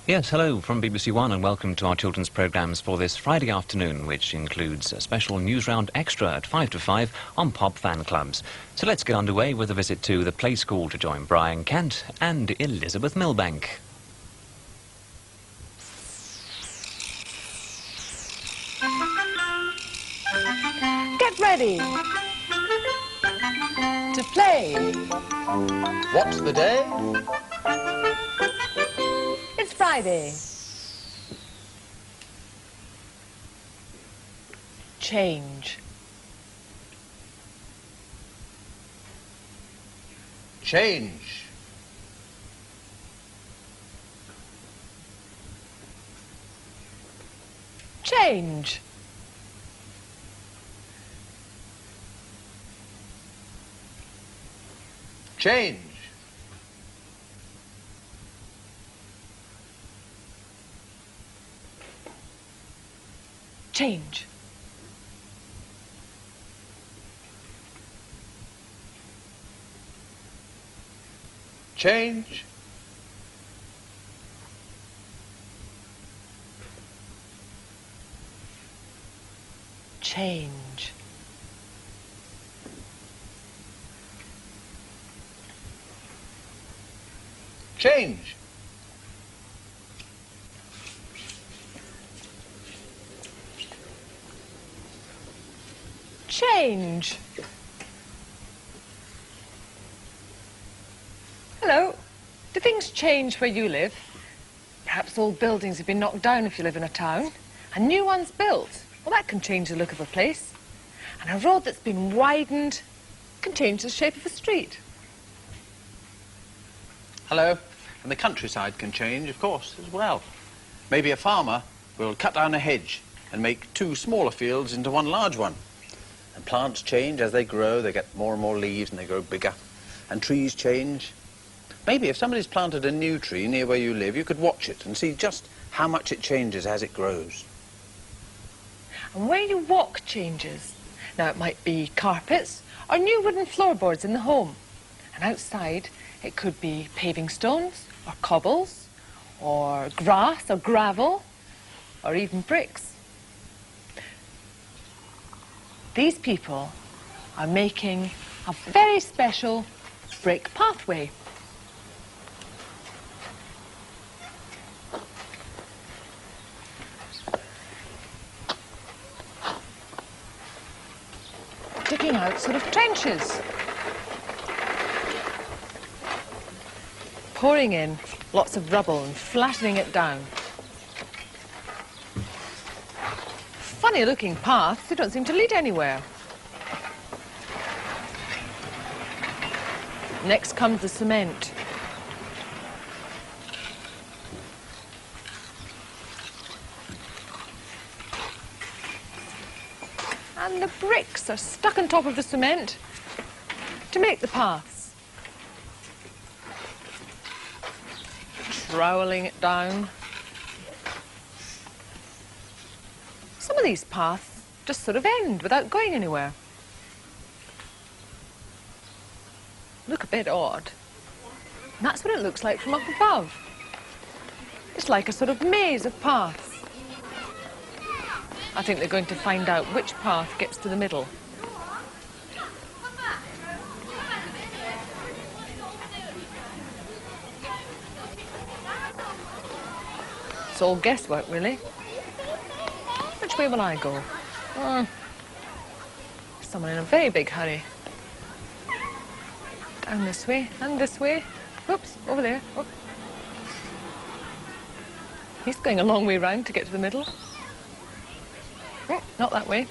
Yes, hello from BBC One and welcome to our children's programmes for this Friday afternoon, which includes a special News Round Extra at 5 to 5 on Pop Fan Clubs. So let's get underway with a visit to the Play School to join Brian Kent and Elizabeth Milbank. Get ready to play. What's the day? It's Friday. Change. Change. Change. Change. Change. Change. Change. Change. Change. Hello. Do things change where you live? Perhaps old buildings have been knocked down if you live in a town, and new ones built. Well, that can change the look of a place. And a road that's been widened can change the shape of a street. Hello. And the countryside can change, of course, as well. Maybe a farmer will cut down a hedge and make two smaller fields into one large one. And plants change as they grow. They get more and more leaves and they grow bigger. And trees change. Maybe if somebody's planted a new tree near where you live, you could watch it and see just how much it changes as it grows. And where you walk changes. Now, it might be carpets or new wooden floorboards in the home. And outside, it could be paving stones or cobbles or grass or gravel or even bricks. These people are making a very special brick pathway. Digging out sort of trenches. Pouring in lots of rubble and flattening it down. Funny looking paths, they don't seem to lead anywhere. Next comes the cement. And the bricks are stuck on top of the cement to make the paths. Troweling it down. Some of these paths just sort of end without going anywhere. Look a bit odd. And that's what it looks like from up above. It's like a sort of maze of paths. I think they're going to find out which path gets to the middle. It's all guesswork, really. Which way will I go? Someone in a very big hurry. Down this way and this way. Oops, over there. Oh. He's going a long way round to get to the middle. Oh, not that way.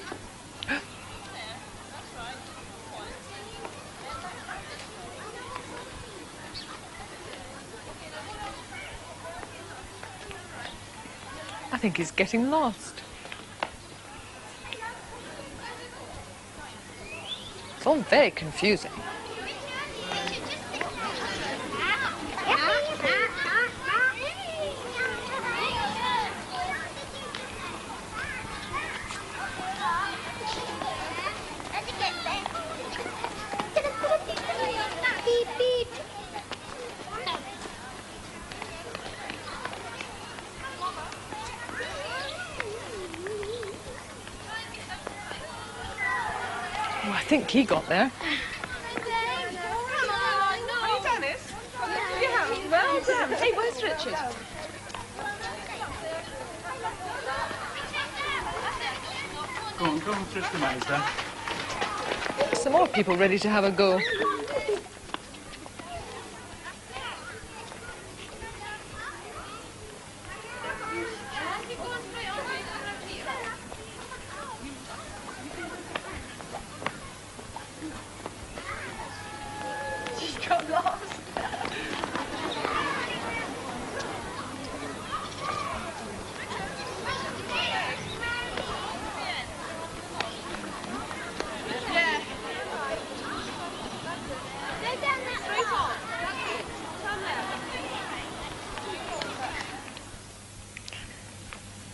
I think he's getting lost. It's all very confusing. Oh, I think he got there. Well done. Hey, where's Richard? Go on, through the maze then. Some more people ready to have a go. She's got lost.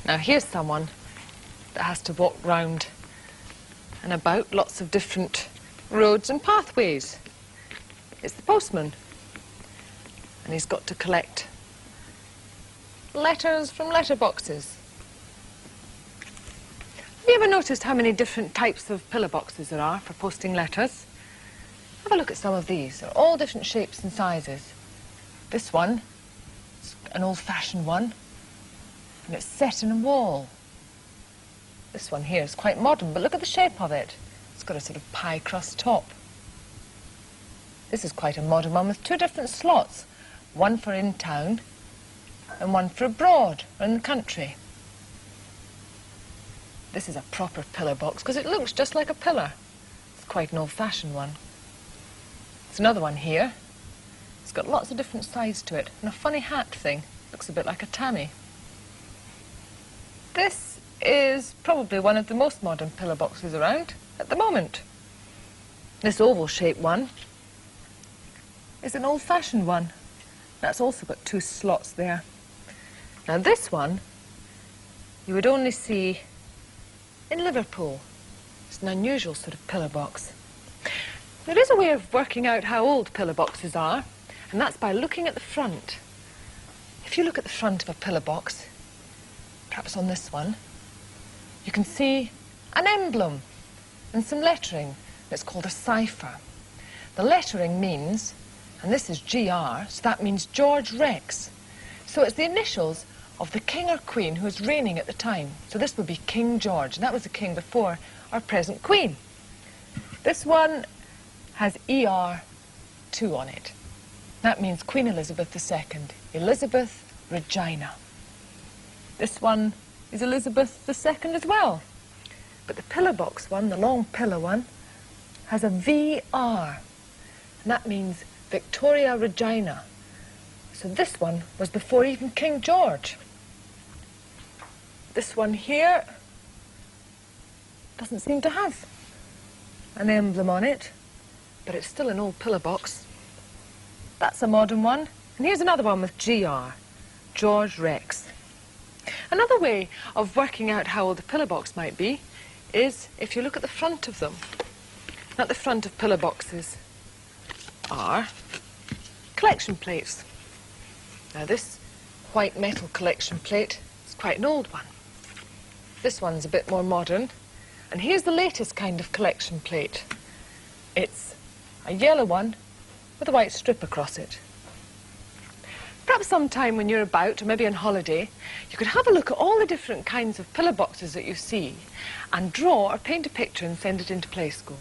Now here's someone that has to walk round and about lots of different roads and pathways. It's the postman. And he's got to collect letters from letterboxes. Have you ever noticed how many different types of pillar boxes there are for posting letters? Have a look at some of these. They're all different shapes and sizes. This one is an old-fashioned one. And it's set in a wall. This one here is quite modern, but look at the shape of it. It's got a sort of pie crust top. This is quite a modern one with two different slots. One for in town and one for abroad or in the country. This is a proper pillar box because it looks just like a pillar. It's quite an old-fashioned one. There's another one here. It's got lots of different sides to it and a funny hat thing. Looks a bit like a tammy. This is probably one of the most modern pillar boxes around at the moment. This oval-shaped one is an old-fashioned one. That's also got two slots there. Now this one you would only see in Liverpool. It's an unusual sort of pillar box. There is a way of working out how old pillar boxes are, and that's by looking at the front. If you look at the front of a pillar box, perhaps on this one, you can see an emblem and some lettering that's called a cipher. The lettering means, and this is GR, so that means George Rex. So it's the initials of the king or queen who was reigning at the time. So this would be King George, and that was the king before our present queen. This one has ER2 on it. That means Queen Elizabeth II, Elizabeth Regina. This one is Elizabeth II as well. But the pillar box one, the long pillar one, has a VR. And that means Victoria Regina. So this one was before even King George. This one here doesn't seem to have an emblem on it, but it's still an old pillar box. That's a modern one. And here's another one with GR, George Rex. Another way of working out how old a pillar box might be is if you look at the front of them. At the front of pillar boxes are collection plates. Now this white metal collection plate is quite an old one. This one's a bit more modern. And here's the latest kind of collection plate. It's a yellow one with a white strip across it. Perhaps sometime when you're about, or maybe on holiday, you could have a look at all the different kinds of pillar boxes that you see and draw or paint a picture and send it into Play School.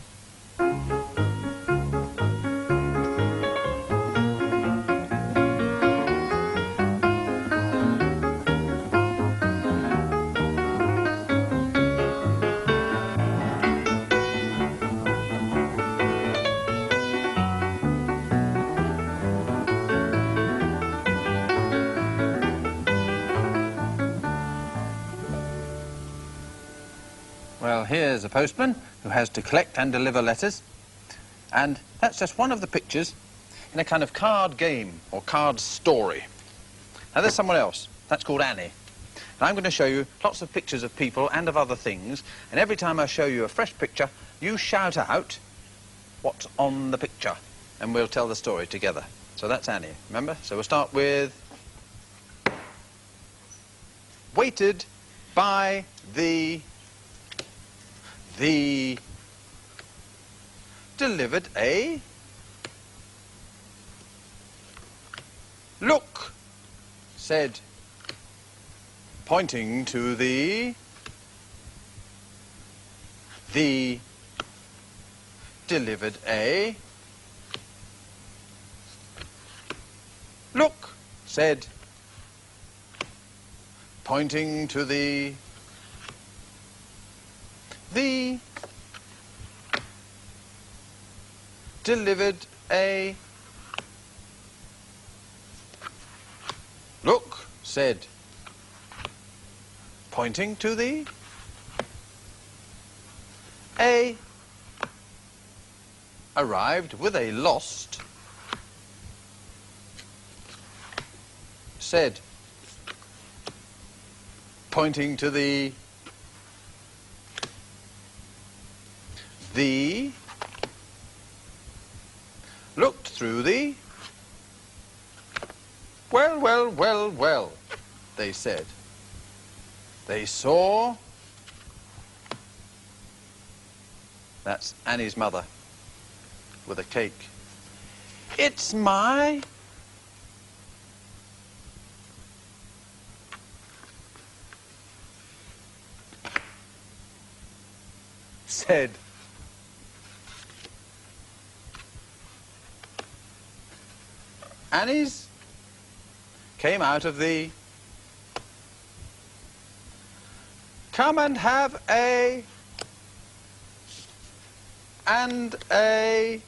Well, here's a postman who has to collect and deliver letters. And that's just one of the pictures in a kind of card game or card story. Now, there's someone else. That's called Annie. And I'm going to show you lots of pictures of people and of other things. And every time I show you a fresh picture, you shout out what's on the picture. And we'll tell the story together. So that's Annie, remember? So we'll start with... Weighted by the delivered a... Look, said, pointing to the delivered a... Look, said, pointing to the delivered a... Look, said, pointing to the a... Arrived with a lost... Said, pointing to the looked through the... Well, well, well, well, they said. They saw... That's Annie's mother with a cake. It's my... Said. Annie's came out of the... Come and have a... And a...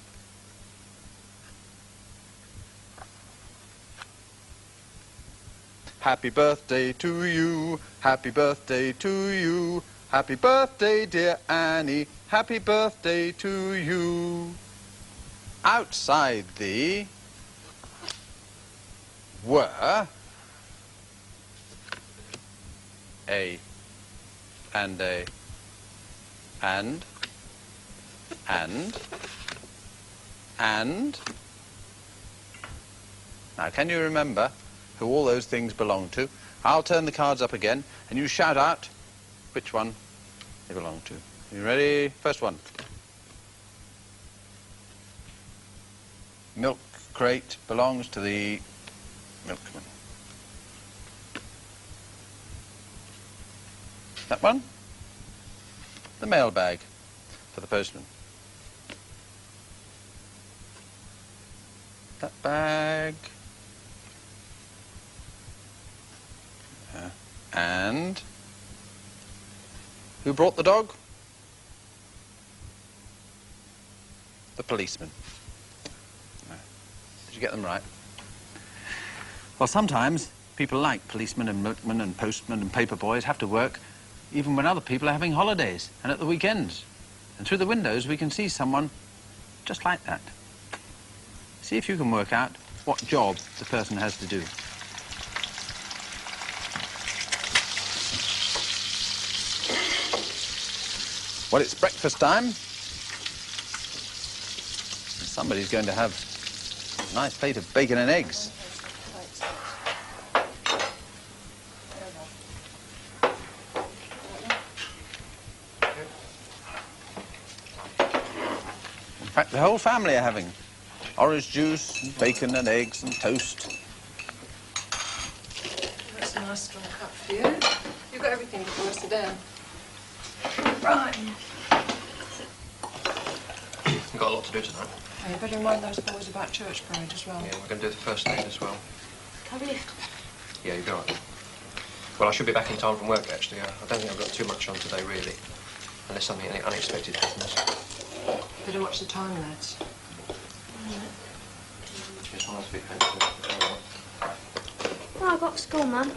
Happy birthday to you, happy birthday to you, happy birthday, dear Annie, happy birthday to you. Outside the... were... a... and a... and... Now, can you remember who all those things belong to? I'll turn the cards up again, and you shout out which one they belong to. You ready? First one. Milk crate belongs to the milkman. That one? The mailbag for the postman. That bag. And who brought the dog? The policeman. Did you get them right? Well, sometimes people like policemen and milkmen and postmen and paper boys have to work even when other people are having holidays and at the weekends. And through the windows we can see someone just like that. See if you can work out what job the person has to do. Well, it's breakfast time. And somebody's going to have a nice plate of bacon and eggs. In fact, the whole family are having orange juice, and bacon and eggs and toast. That's a nice strong cup for you. You've got everything before I sit down. Right. We've got a lot to do tonight. Oh, you better remind those boys about church parade as well. Yeah, we're going to do the first aid as well. Can I lift? Yeah, you'll be all right. Well, I should be back in time from work, actually. I don't think I've got too much on today, really. Unless something unexpected happens. Better watch the time, lads. Just one of those big pencils. Oh, I got to school, Mum.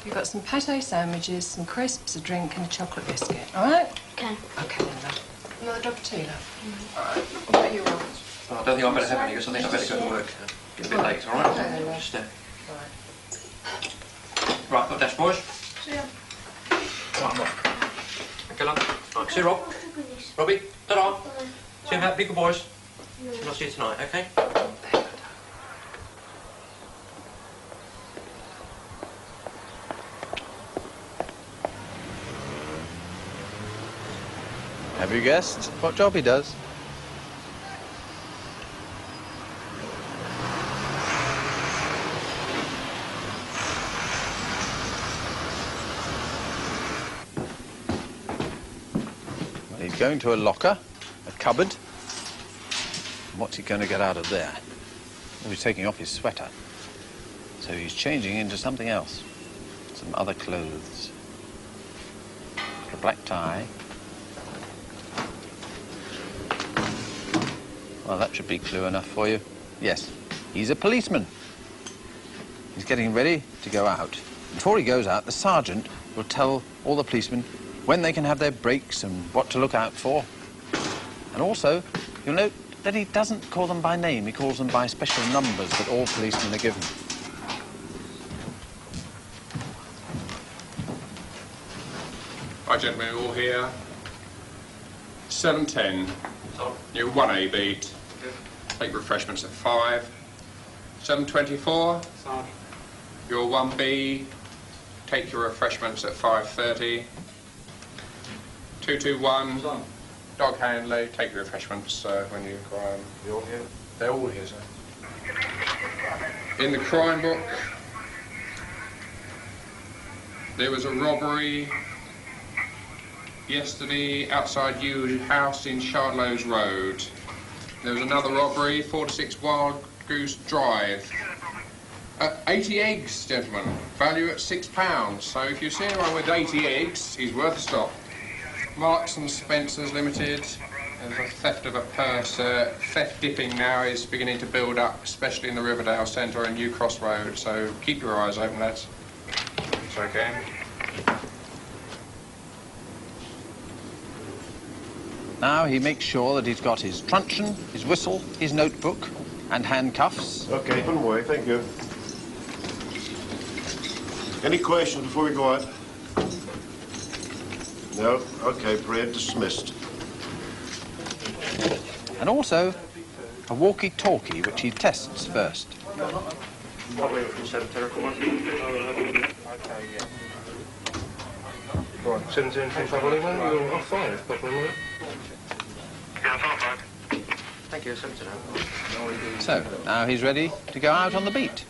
You've got some pate sandwiches, some crisps, a drink and a chocolate biscuit, all right? Okay. OK, then, love. Another drop of tea, love? All right. What about you, Robert? Well, I don't think I better have any, because I think I better go to work. Get a bit late, all right? Okay, love. Just, All right. right, got dash, boys. See ya. Right, Rob. Okay, love. Right, see you, Rob. Robbie, ta-da. See you, big boys. And I'll see you tonight, OK? Have you guessed what job he does? going to a locker, a cupboard. What's he going to get out of there? Oh, he's taking off his sweater. So he's changing into something else. Some other clothes. A black tie. Well, that should be clue enough for you. Yes, he's a policeman. He's getting ready to go out. Before he goes out, the sergeant will tell all the policemen when they can have their breaks and what to look out for. And also, you'll note that he doesn't call them by name. He calls them by special numbers that all policemen are given. Right, gentlemen, all here. 7:10. Your 1A beat. Take refreshments at 5. 7:24. Your 1B. Take your refreshments at 5:30. 221. Dog Handley. Take your refreshments when you crime. They're all here? They're all here, sir. In the crime book, there was a robbery yesterday outside your house in Shardlows Road. There was another robbery, 4-6 Wild Goose Drive. 80 eggs, gentlemen, value at £6. So if you see anyone with 80 eggs, he's worth a stop. Marks and Spencers Limited. There's a theft of a purse. Theft dipping now is beginning to build up, especially in the Riverdale Centre and New Cross Road. So keep your eyes open, lads. It's okay. Now he makes sure that he's got his truncheon, his whistle, his notebook, and handcuffs. Okay, put them away, thank you. Any questions before we go out? No? Okay, parade dismissed. And also a walkie-talkie, which he tests first. Probably from 7:10. Right, 17:25 on email. You're off 5, probably. Thank you, 7:10. So, now he's ready to go out on the beat.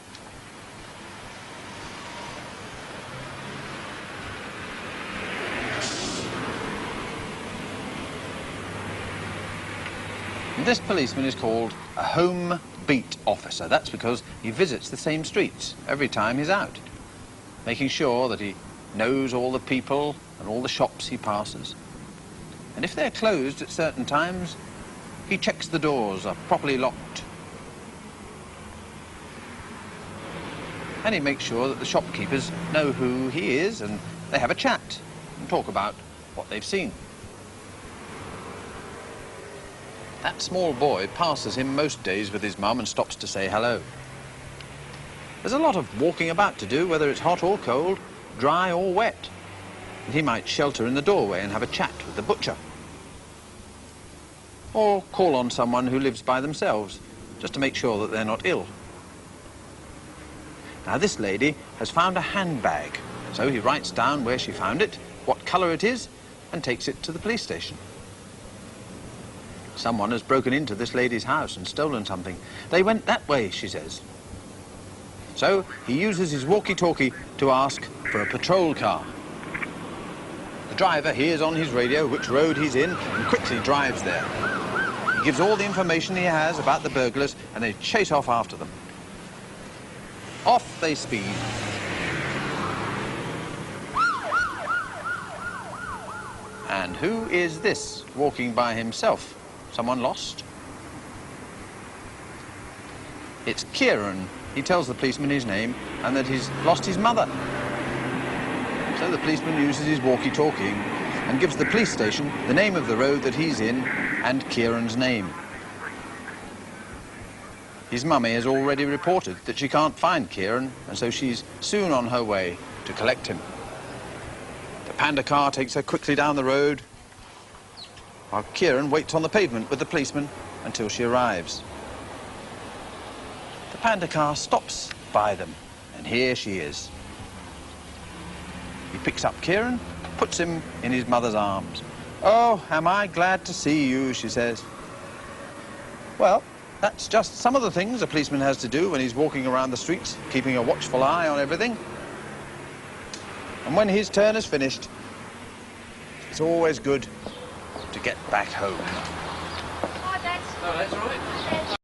This policeman is called a home beat officer. That's because he visits the same streets every time he's out, making sure that he knows all the people and all the shops he passes. And if they're closed at certain times, he checks the doors are properly locked. And he makes sure that the shopkeepers know who he is and they have a chat and talk about what they've seen. That small boy passes him most days with his mum and stops to say hello. There's a lot of walking about to do, whether it's hot or cold, dry or wet. And he might shelter in the doorway and have a chat with the butcher. Or call on someone who lives by themselves, just to make sure that they're not ill. Now, this lady has found a handbag, so he writes down where she found it, what colour it is, and takes it to the police station. Someone has broken into this lady's house and stolen something. They went that way, she says. So he uses his walkie-talkie to ask for a patrol car. The driver hears on his radio which road he's in and quickly drives there. He gives all the information he has about the burglars and they chase off after them. Off they speed. And who is this walking by himself? Someone lost? It's Kieran. He tells the policeman his name and that he's lost his mother. So the policeman uses his walkie-talkie and gives the police station the name of the road that he's in and Kieran's name. His mummy has already reported that she can't find Kieran, and so she's soon on her way to collect him. The Panda car takes her quickly down the road, while Kieran waits on the pavement with the policeman until she arrives. The Panda car stops by them, and here she is. He picks up Kieran, puts him in his mother's arms. "Oh, am I glad to see you," she says. Well, that's just some of the things a policeman has to do when he's walking around the streets, keeping a watchful eye on everything. And when his turn is finished, it's always good to to get back home. Hi, Dad. Oh, that's all right.